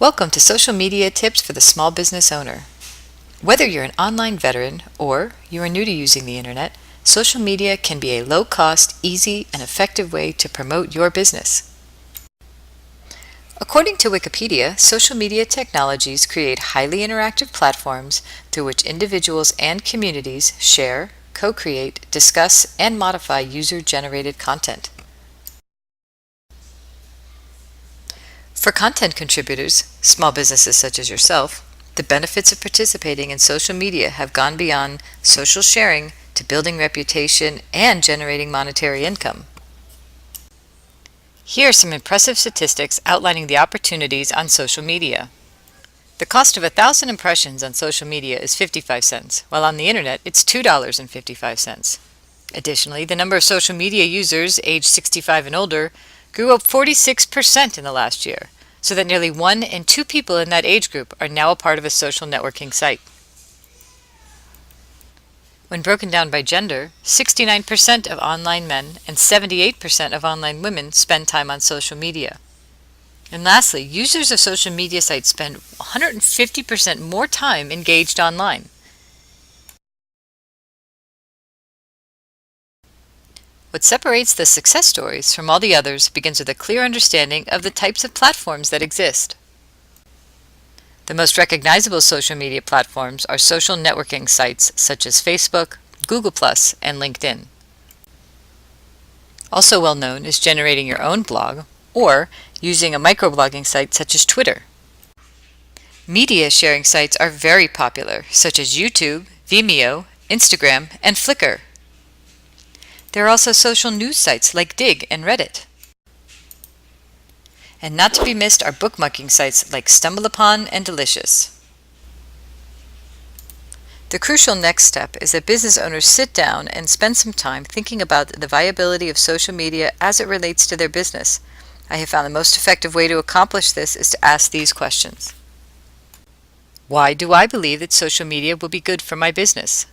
Welcome to Social Media Tips for the Small Business Owner. Whether you're an online veteran or you are new to using the internet, social media can be a low-cost, easy, and effective way to promote your business. According to Wikipedia, social media technologies create highly interactive platforms through which individuals and communities share, co-create, discuss, and modify user-generated content. For content contributors, small businesses such as yourself, the benefits of participating in social media have gone beyond social sharing to building reputation and generating monetary income. Here are some impressive statistics outlining the opportunities on social media. The cost of 1,000 impressions on social media is 55 cents, while on the internet it's $2.55. Additionally, the number of social media users aged 65 and older grew up 46% in the last year, so that nearly 1 in 2 people in that age group are now a part of a social networking site. When broken down by gender, 69% of online men and 78% of online women spend time on social media. And lastly, users of social media sites spend 150% more time engaged online. What separates the success stories from all the others begins with a clear understanding of the types of platforms that exist. The most recognizable social media platforms are social networking sites such as Facebook, Google+, and LinkedIn. Also well known is generating your own blog or using a microblogging site such as Twitter. Media sharing sites are very popular, such as YouTube, Vimeo, Instagram, and Flickr. There are also social news sites like Digg and Reddit. And not to be missed are bookmarking sites like StumbleUpon and Delicious. The crucial next step is that business owners sit down and spend some time thinking about the viability of social media as it relates to their business. I have found the most effective way to accomplish this is to ask these questions. Why do I believe that social media will be good for my business?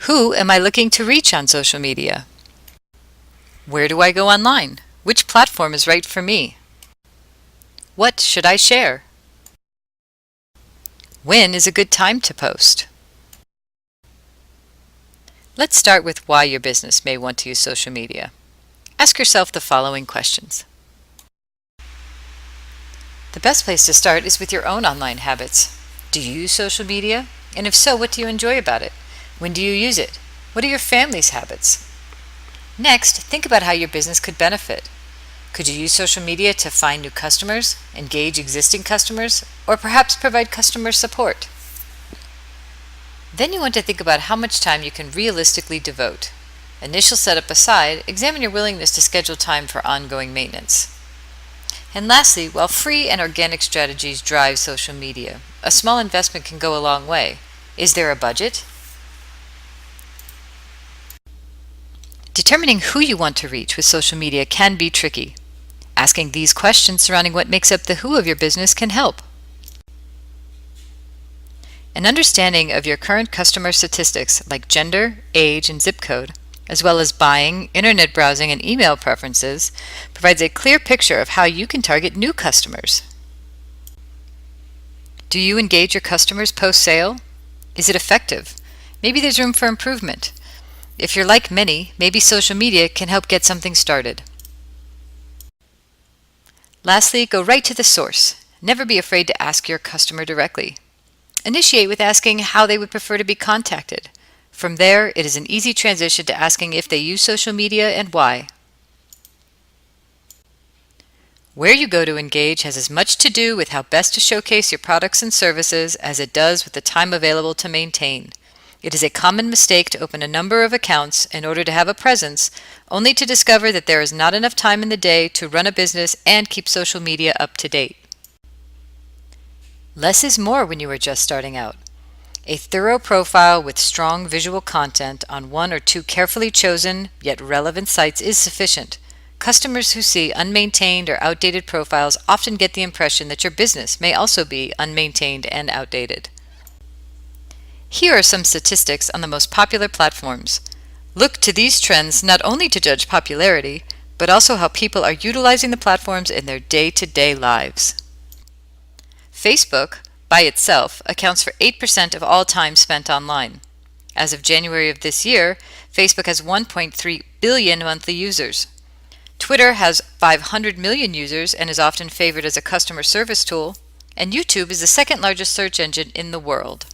Who am I looking to reach on social media? Where do I go online? Which platform is right for me? What should I share? When is a good time to post? Let's start with why your business may want to use social media. Ask yourself the following questions. The best place to start is with your own online habits. Do you use social media? And if so, what do you enjoy about it? When do you use it? What are your family's habits? Next, think about how your business could benefit. Could you use social media to find new customers, engage existing customers, or perhaps provide customer support? Then you want to think about how much time you can realistically devote. Initial setup aside, examine your willingness to schedule time for ongoing maintenance. And lastly, while free and organic strategies drive social media, a small investment can go a long way. Is there a budget? Determining who you want to reach with social media can be tricky. Asking these questions surrounding what makes up the who of your business can help. An understanding of your current customer statistics like gender, age, and zip code, as well as buying, internet browsing, and email preferences, provides a clear picture of how you can target new customers. Do you engage your customers post-sale? Is it effective? Maybe there's room for improvement. If you're like many, maybe social media can help get something started. Lastly, go right to the source. Never be afraid to ask your customer directly. Initiate with asking how they would prefer to be contacted. From there, it is an easy transition to asking if they use social media and why. Where you go to engage has as much to do with how best to showcase your products and services as it does with the time available to maintain. It is a common mistake to open a number of accounts in order to have a presence, only to discover that there is not enough time in the day to run a business and keep social media up to date. Less is more when you are just starting out. A thorough profile with strong visual content on 1 or 2 carefully chosen yet relevant sites is sufficient. Customers who see unmaintained or outdated profiles often get the impression that your business may also be unmaintained and outdated. Here are some statistics on the most popular platforms. Look to these trends not only to judge popularity, but also how people are utilizing the platforms in their day-to-day lives. Facebook, by itself, accounts for 8% of all time spent online. As of January of this year, Facebook has 1.3 billion monthly users. Twitter has 500 million users and is often favored as a customer service tool, and YouTube is the second largest search engine in the world.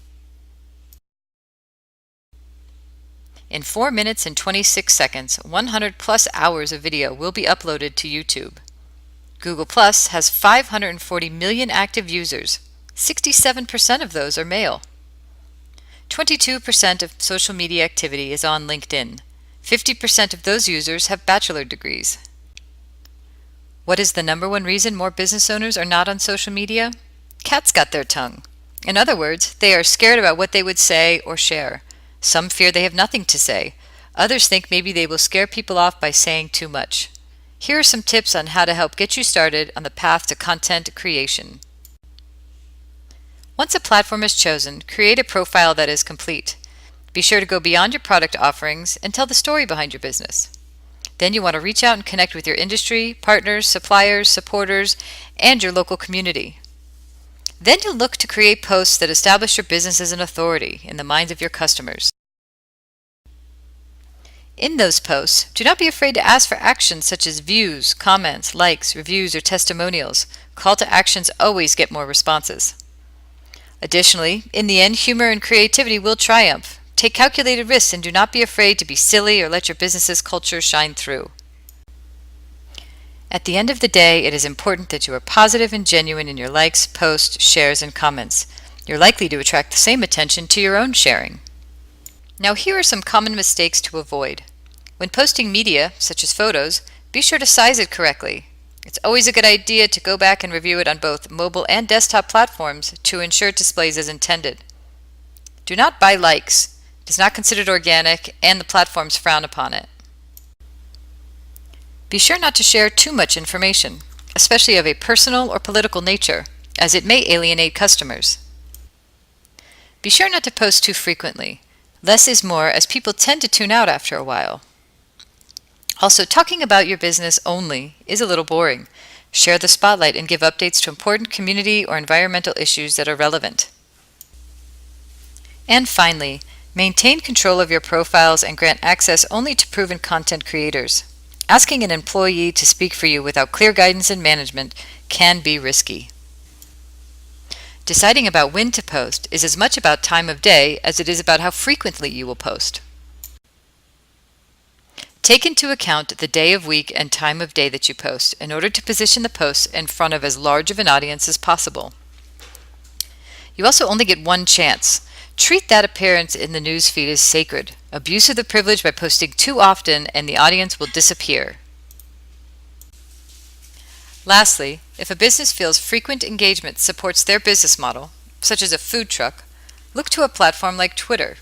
In 4 minutes and 26 seconds, 100 plus hours of video will be uploaded to YouTube. Google Plus has 540 million active users. 67% of those are male. 22% of social media activity is on LinkedIn. 50% of those users have bachelor degrees. What is the number one reason more business owners are not on social media? Cats got their tongue. In other words, they are scared about what they would say or share. Some fear they have nothing to say. Others think maybe they will scare people off by saying too much. Here are some tips on how to help get you started on the path to content creation. Once a platform is chosen, create a profile that is complete. Be sure to go beyond your product offerings and tell the story behind your business. Then you want to reach out and connect with your industry, partners, suppliers, supporters, and your local community. Then you'll look to create posts that establish your business as an authority in the minds of your customers. In those posts, do not be afraid to ask for actions such as views, comments, likes, reviews, or testimonials. Call to actions always get more responses. Additionally, in the end, humor and creativity will triumph. Take calculated risks and do not be afraid to be silly or let your business's culture shine through. At the end of the day, it is important that you are positive and genuine in your likes, posts, shares, and comments. You're likely to attract the same attention to your own sharing. Now here are some common mistakes to avoid. When posting media, such as photos, be sure to size it correctly. It's always a good idea to go back and review it on both mobile and desktop platforms to ensure it displays as intended. Do not buy likes. It is not considered organic, and the platforms frown upon it. Be sure not to share too much information, especially of a personal or political nature, as it may alienate customers. Be sure not to post too frequently. Less is more, as people tend to tune out after a while. Also, talking about your business only is a little boring. Share the spotlight and give updates to important community or environmental issues that are relevant. And finally, maintain control of your profiles and grant access only to proven content creators. Asking an employee to speak for you without clear guidance and management can be risky. Deciding about when to post is as much about time of day as it is about how frequently you will post. Take into account the day of week and time of day that you post in order to position the posts in front of as large of an audience as possible. You also only get one chance. Treat that appearance in the news feed as sacred. Abuse of the privilege by posting too often and the audience will disappear. Lastly, if a business feels frequent engagement supports their business model, such as a food truck, look to a platform like Twitter.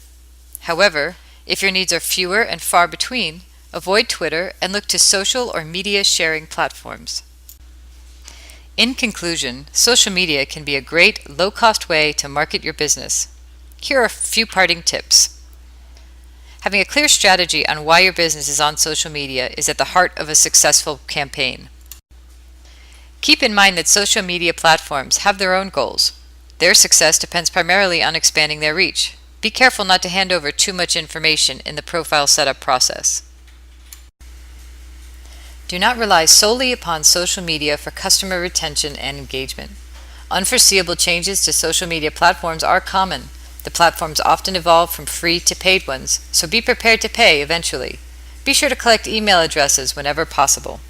However, if your needs are fewer and far between, avoid Twitter and look to social or media sharing platforms. In conclusion, social media can be a great, low-cost way to market your business. Here are a few parting tips. Having a clear strategy on why your business is on social media is at the heart of a successful campaign. Keep in mind that social media platforms have their own goals. Their success depends primarily on expanding their reach. Be careful not to hand over too much information in the profile setup process. Do not rely solely upon social media for customer retention and engagement. Unforeseeable changes to social media platforms are common. The platforms often evolve from free to paid ones, so be prepared to pay eventually. Be sure to collect email addresses whenever possible.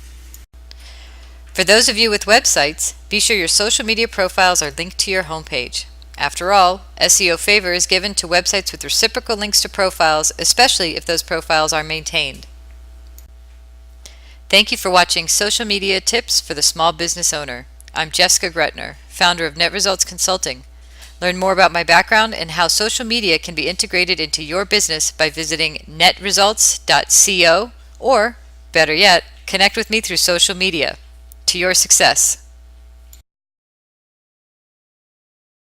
For those of you with websites, be sure your social media profiles are linked to your homepage. After all, SEO favor is given to websites with reciprocal links to profiles, especially if those profiles are maintained. Thank you for watching Social Media Tips for the Small Business Owner. I'm Jessica Gretner, founder of Net Results Consulting. Learn more about my background and how social media can be integrated into your business by visiting netresults.co or, better yet, connect with me through social media. To your success.